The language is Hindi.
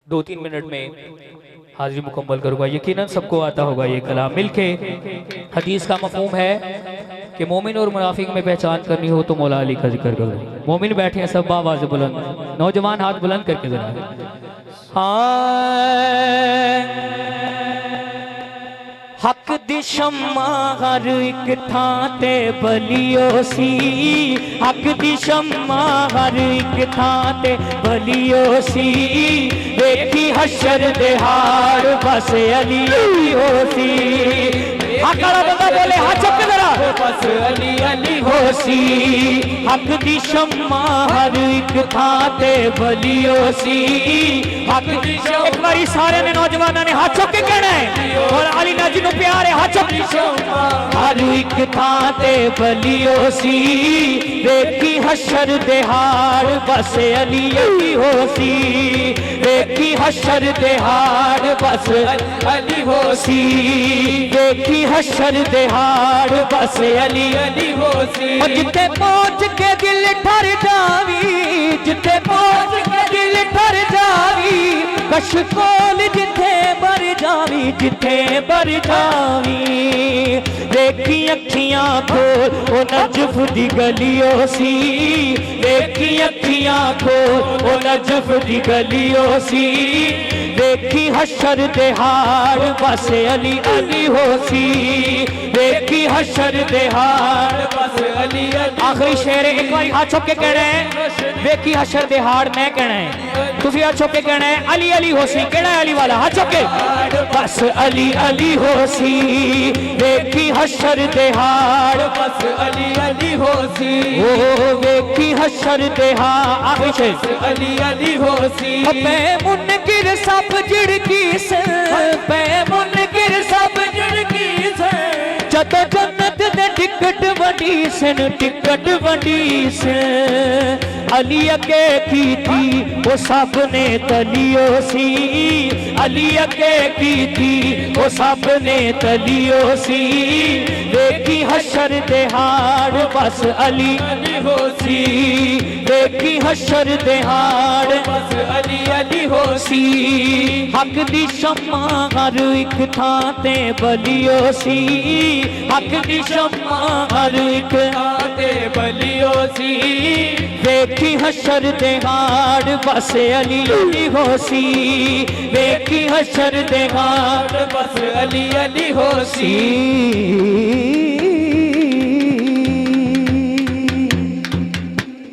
2-3 मिनट में हाजिरी मुकम्मल करूँगा। यकीनन सबको आता होगा ये कलाम। मिलके हदीस का मफहूम है कि मोमिन और मुनाफिक में पहचान करनी हो तो मौला अली का जिक्र करो। मोमिन बैठे हैं सब आवाज़ बुलंद, नौजवान हाथ बुलंद करके जरा। हाँ हक दी शम्मा हर एक थां ते बलियो सी, हक दी शम्मा हर एक थां ते बलियो सी, देखी हशर दे हार बस अली अली हो सी। आकड़ा बंदा बोले हाथ चुक जरा, बस अली अली हो सी। हक दी शम्मा हर एक थां ते बलियो सी, हक दी शम्मा। एक बारी सारे ने नौजवानों ने हाथ चुक के कहना है और अली नाजी नु प्यार है। हाथ चुक हर एक थां ते बलियो सी, देखी हशर दे हार बस अली अली हो सी, देखी हशर दे हार बस अली हो सी, देखी हशर दे हार बस अली अली हो सी। और जिथे पहुंच के दिल ठर जावी, जिथे पहुंच के दिल ठर जावी, कश कोल जिथे बर जावी, जिथे बर जावी, देखी अखियां खोल ओ नजफ दी गलियो सी, देखी अखियां खोल ओ नजफ दी गलियो सी, देखी हशर दे हार बस अली अली हो सी, देखी हशर दे हार बस अली अली। आखिरी शेर एक बार हाथ छुप के कहना है, देखी हशर दे हार मैं कहना है, तुसी हाथ छुप के कहना है अली अली हो सी। कहना है अली वाला हाथ छुप के, बस अली अली हो सी, देखी हशर दे हार बस अली अली हो सी, ओ देखी हशर दे हार। आखिरी शेर अली अली हो सी। मैं मुनकिर सब जिड़की से, मैं मुनकिर सब जिड़की से, जद जन्नत ने टिकट वडी सन, टिकट वडी से, अली अगे की थी वो सब ने तलियो सी, अली अगे की थी वो सब ने तलियो सी, देखी हशर दे हार बस अली अली हो सी, देखी हशर दे हार बस अली अली हो सी। हक दी शम्मा हर एक थां ते बलियो सी, हक दी शम्मा हर एक थां ते बलियो सी, देखी हशर दे हार बस अली अली हो सी, देखी हशर दे हार बस अली अली हो सी।